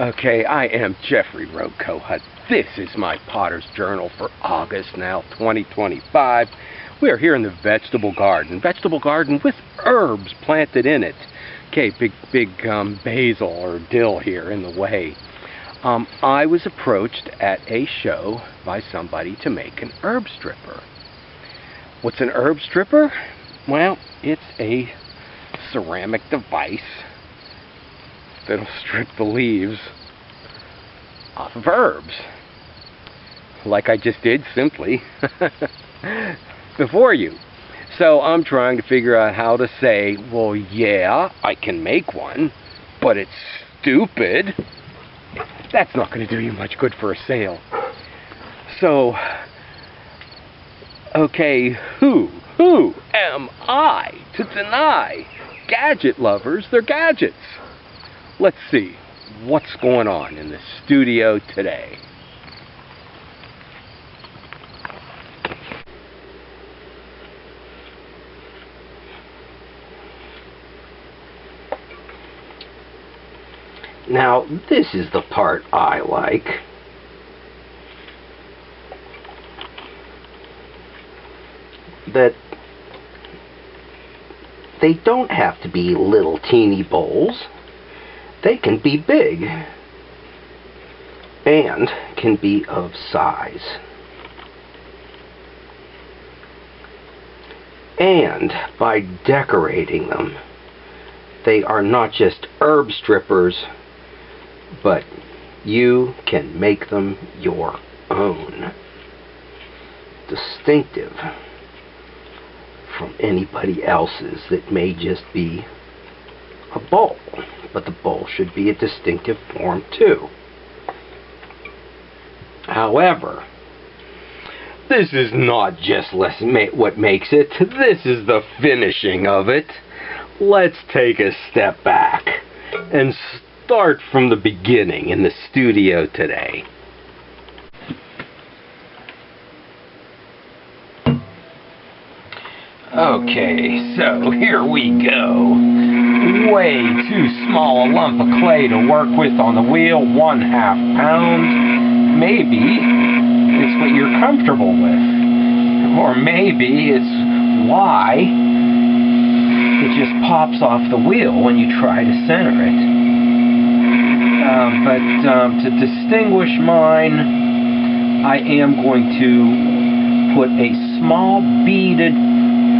Okay, I am Jeffrey Rocohut. This is my Potter's Journal for August now, 2025. We are here in the vegetable garden with herbs planted in it. Okay, big basil or dill here in the way. I was approached at a show by somebody to make an herb stripper. What's an herb stripper? Well, it's a ceramic device that'll strip the leaves off of herbs, like I just did simply before you. So I'm trying to figure out how to say, well, yeah, I can make one, but it's stupid. That's not going to do you much good for a sale. So, okay, who am I to deny gadget lovers their gadgets? Let's see what's going on in the studio today. Now, this is the part I like. That they don't have to be little teeny bowls. They can be big and can be of size. And by decorating them, they are not just herb strippers, but you can make them your own. Distinctive from anybody else's that may just be a bowl, but the bowl should be a distinctive form too. However, this is not just what makes it, this is the finishing of it. Let's take a step back and start from the beginning in the studio today. Okay, so here we go. Way too small a lump of clay to work with on the wheel, 1/2 pound. Maybe it's what you're comfortable with. Or maybe it's why it just pops off the wheel when you try to center it. But to distinguish mine, I am going to put a small beaded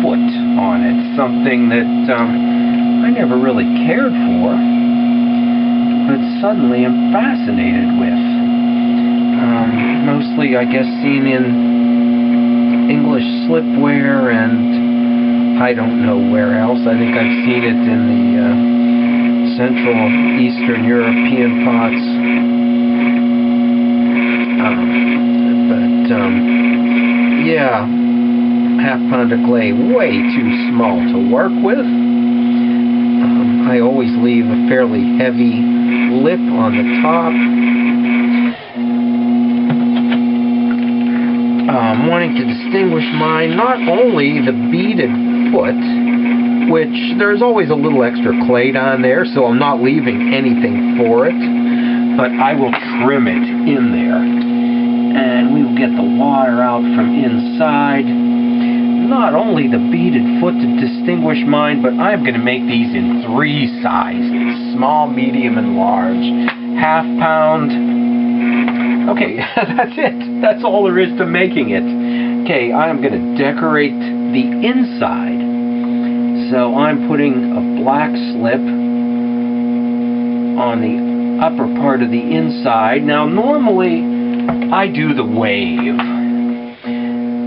foot on it, something that I never really cared for, but suddenly I'm fascinated with. Mostly, I guess, seen in English slipware and I don't know where else. I think I've seen it in the Central Eastern European pots. Yeah. 1/2 pound of clay, way too small to work with. I always leave a fairly heavy lip on the top. Wanting to distinguish mine, not only the beaded foot, which there's always a little extra clay down there, so I'm not leaving anything for it, but I will trim it in there. And we will get the water out from inside. Not only the beaded foot to distinguish mine, but I'm going to make these in 3 sizes. Small, medium, and large. 1/2 pound. Okay, that's it. That's all there is to making it. Okay, I'm going to decorate the inside. So I'm putting a black slip on the upper part of the inside. Now, normally, I do the wave.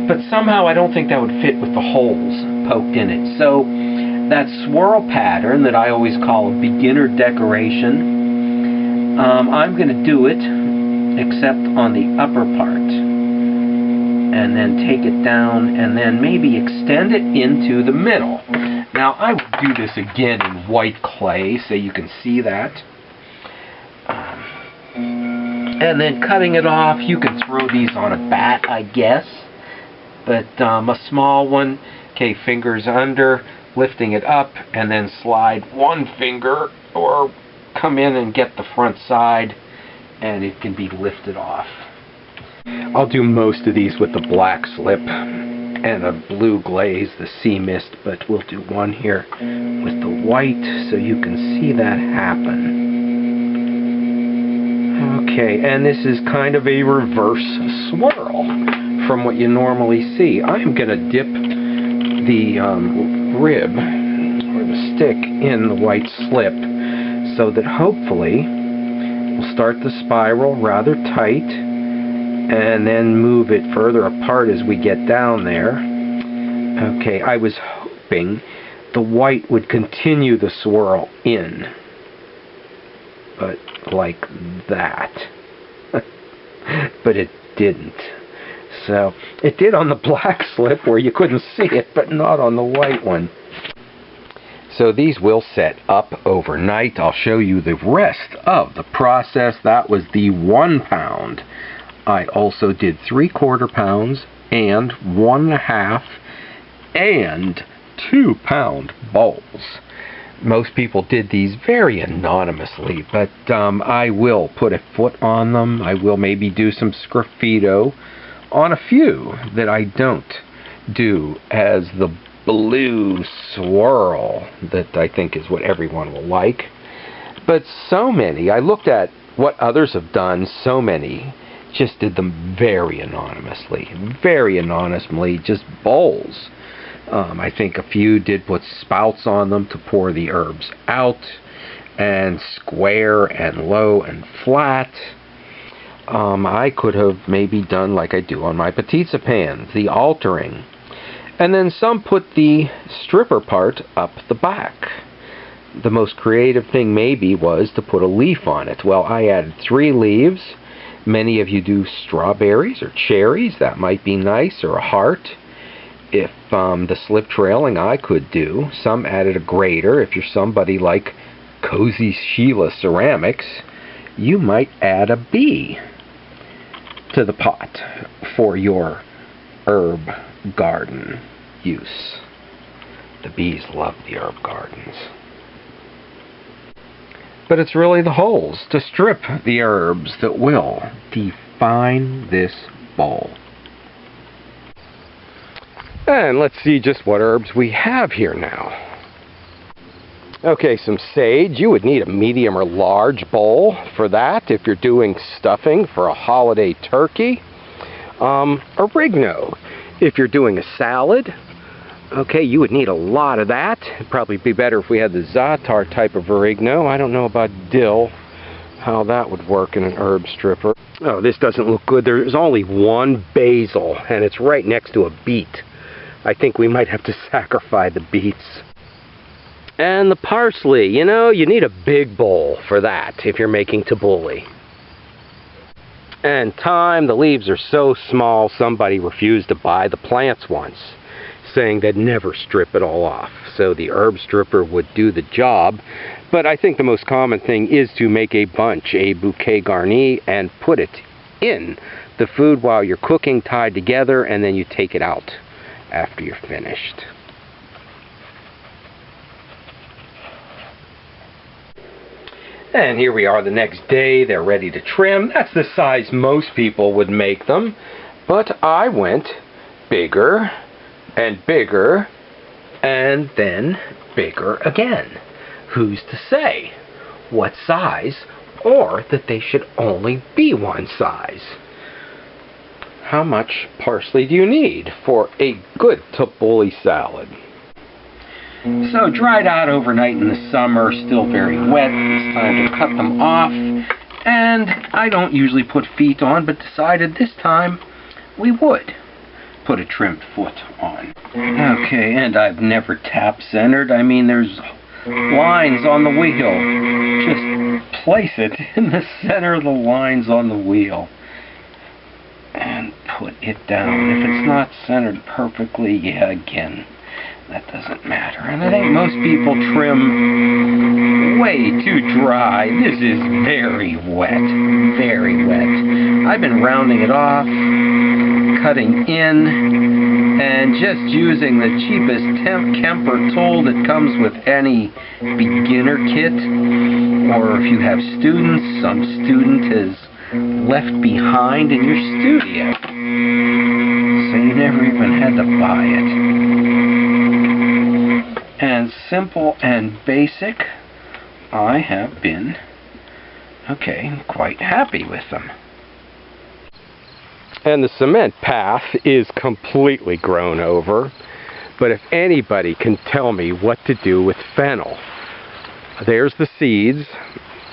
But somehow I don't think that would fit with the holes poked in it. So that swirl pattern that I always call a beginner decoration, I'm going to do it except on the upper part. And then take it down and then maybe extend it into the middle. Now I will do this again in white clay so you can see that. And then cutting it off, you can throw these on a bat, I guess. But a small one, okay, fingers under, lifting it up, and then slide one finger, or come in and get the front side, and it can be lifted off. I'll do most of these with the black slip and a blue glaze, the sea mist, but we'll do one here with the white so you can see that happen. Okay, and this is kind of a reverse swirl from what you normally see. I'm going to dip the rib or the stick in the white slip so that hopefully we'll start the spiral rather tight and then move it further apart as we get down there. Okay, I was hoping the white would continue the swirl in, but like that. But it didn't. So it did on the black slip where you couldn't see it, but not on the white one. So these will set up overnight. I'll show you the rest of the process. That was the 1 pound. I also did 3/4 pounds and 1.5 and 2 pound bowls. Most people did these very anonymously, but I will put a foot on them. I will maybe do some sgraffito on a few that I don't do as the blue swirl that I think is what everyone will like. But so many, I looked at what others have done, so many just did them very anonymously, just bowls. I think a few did put spouts on them to pour the herbs out, and square and low and flat. I could have maybe done like I do on my pizza pans, the altering. And then some put the stripper part up the back. The most creative thing maybe was to put a leaf on it. Well, I added 3 leaves. Many of you do strawberries or cherries. That might be nice, or a heart. If the slip trailing, I could do. Some added a grater. If you're somebody like Cozy Sheila Ceramics, you might add a bee to the pot for your herb garden use. The bees love the herb gardens. But it's really the holes to strip the herbs that will define this bowl. And let's see just what herbs we have here now. Okay, some sage. You would need a medium or large bowl for that if you're doing stuffing for a holiday turkey. Oregano. If you're doing a salad, okay, you would need a lot of that. It'd probably be better if we had the za'atar type of oregano. I don't know about dill, how that would work in an herb stripper. Oh, this doesn't look good. There's only 1 basil, and it's right next to a beet. I think we might have to sacrifice the beets. And the parsley, you know, you need a big bowl for that if you're making tabbouleh. And thyme, the leaves are so small, somebody refused to buy the plants once, saying they'd never strip it all off. So the herb stripper would do the job. But I think the most common thing is to make a bunch, a bouquet garni, and put it in the food while you're cooking, tied together, and then you take it out after you're finished. And here we are the next day. They're ready to trim. That's the size most people would make them. But I went bigger and bigger and then bigger again. Who's to say what size, or that they should only be one size? How much parsley do you need for a good tabbouleh salad? So dried out overnight in the summer, still very wet. It's time to cut them off. And I don't usually put feet on, but decided this time we would put a trimmed foot on. Okay, and I've never tap centered. I mean, there's lines on the wheel. Just place it in the center of the lines on the wheel and put it down. If it's not centered perfectly, yeah, again, that doesn't matter. And I think most people trim way too dry. This is very wet. Very wet. I've been rounding it off, cutting in, and just using the cheapest Kemper tool that comes with any beginner kit. Or if you have students, some student has left behind in your studio. So you never even had to buy it. And simple and basic, I have been, quite happy with them. And the cement path is completely grown over. But if anybody can tell me what to do with fennel, there's the seeds,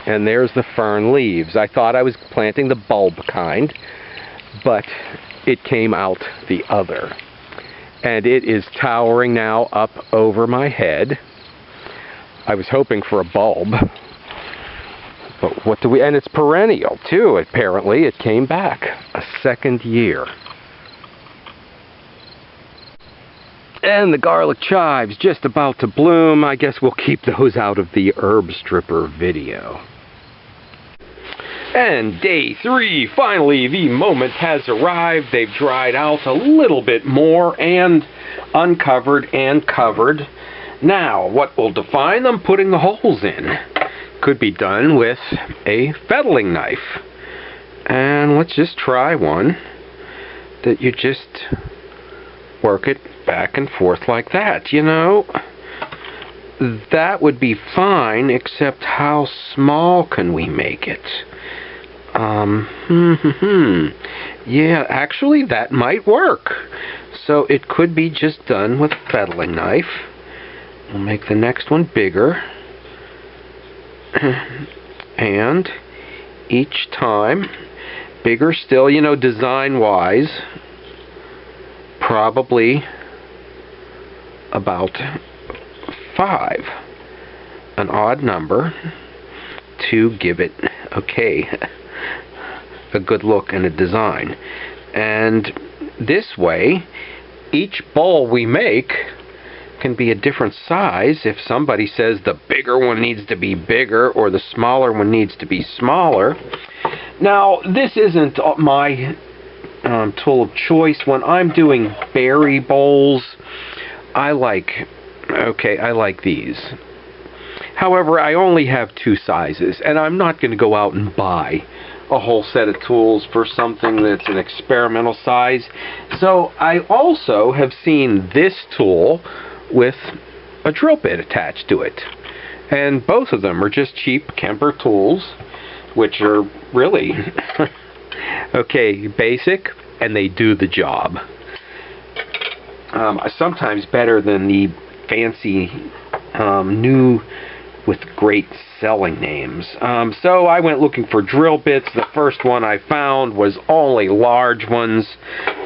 and there's the fern leaves. I thought I was planting the bulb kind, but it came out the other. And it is towering now up over my head. I was hoping for a bulb. But what do we... And it's perennial, too, apparently. It came back a second year. And the garlic chives just about to bloom. I guess we'll keep those out of the herb stripper video. And day 3, finally the moment has arrived. They've dried out a little bit more and uncovered and covered. Now, what will define them? Putting the holes in. Could be done with a fettling knife. And let's just try one that you just work it back and forth like that, you know. That would be fine, except how small can we make it? Yeah, actually that might work. So it could be just done with a fettling knife. We'll make the next one bigger. And each time, bigger still, you know, design-wise, probably about 5, an odd number, to give it, a good look and a design. And this way, each bowl we make can be a different size. If somebody says the bigger one needs to be bigger or the smaller one needs to be smaller. Now, this isn't my tool of choice. When I'm doing berry bowls, I like these. However, I only have 2 sizes, and I'm not going to go out and buy a whole set of tools for something that's an experimental size. So I also have seen this tool with a drill bit attached to it. And both of them are just cheap Kemper tools, which are really, basic, and they do the job. Sometimes better than the fancy, new, with great selling names. So I went looking for drill bits. The first one I found was only large ones.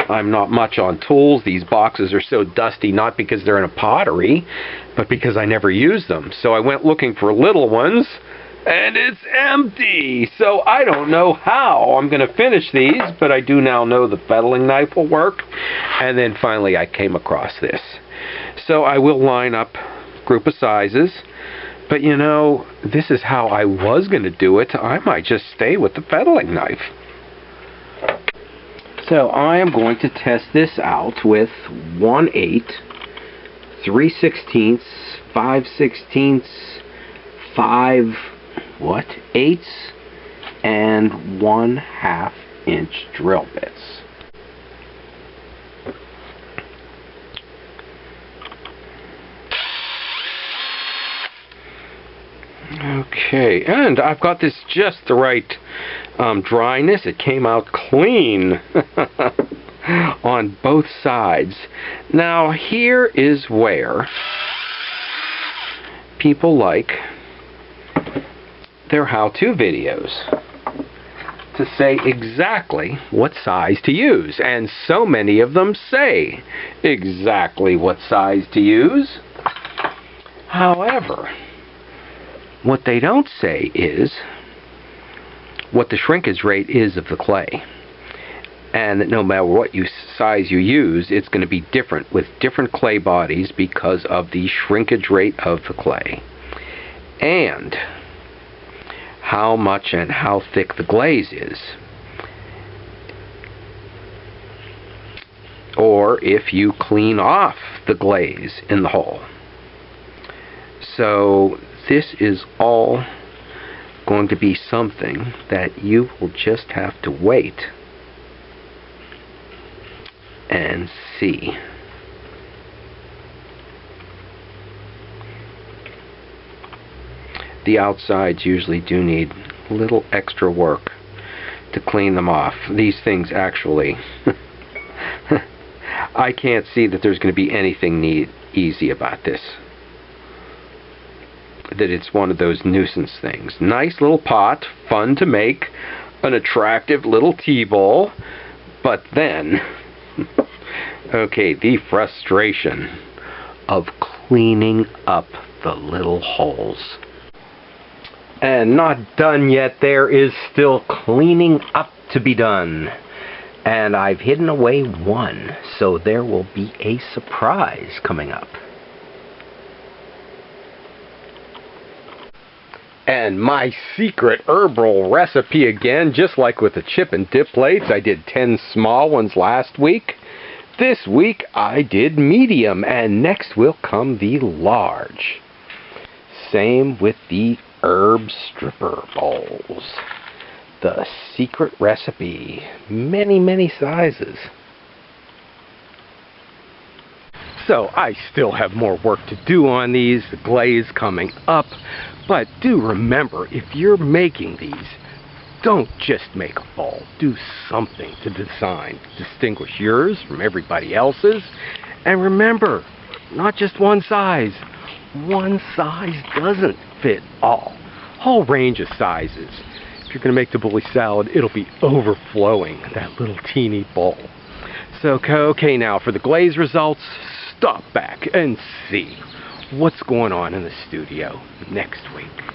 I'm not much on tools. These boxes are so dusty, not because they're in a pottery, but because I never use them. So I went looking for little ones, and it's empty. So I don't know how I'm going to finish these, but I do now know the fettling knife will work. And then finally I came across this. So I will line up a group of sizes. But you know, this is how I was going to do it. I might just stay with the fettling knife. So I am going to test this out with 1/8, 3/16, 5/16, 5/8, and 1/2 inch drill bits. Okay, and I've got this just the right dryness. It came out clean on both sides. Now here is where people like their how-to videos, to say exactly what size to use. And so many of them say exactly what size to use. However, what they don't say is what the shrinkage rate is of the clay. And that no matter what size you use, it's going to be different with different clay bodies because of the shrinkage rate of the clay. And how much and how thick the glaze is. Or if you clean off the glaze in the hole. So this is all going to be something that you will just have to wait and see. The outsides usually do need a little extra work to clean them off. These things actually, I can't see that there's going to be anything easy about this. That it's one of those nuisance things. Nice little pot, fun to make, an attractive little tea bowl, but then, okay, the frustration of cleaning up the little holes. And not done yet, there is still cleaning up to be done. And I've hidden away one, so there will be a surprise coming up. And my secret herb roll recipe again, just like with the chip and dip plates. I did 10 small ones last week. This week I did medium, and next will come the large. Same with the herb stripper bowls. The secret recipe. Many, many sizes. So I still have more work to do on these, the glaze coming up, but do remember, if you're making these, don't just make a bowl. Do something to distinguish yours from everybody else's. And remember, not just one size. One size doesn't fit all. Whole range of sizes. If you're going to make the bully salad, it'll be overflowing that little teeny bowl. So, okay, now for the glaze results, stop back and see what's going on in the studio next week.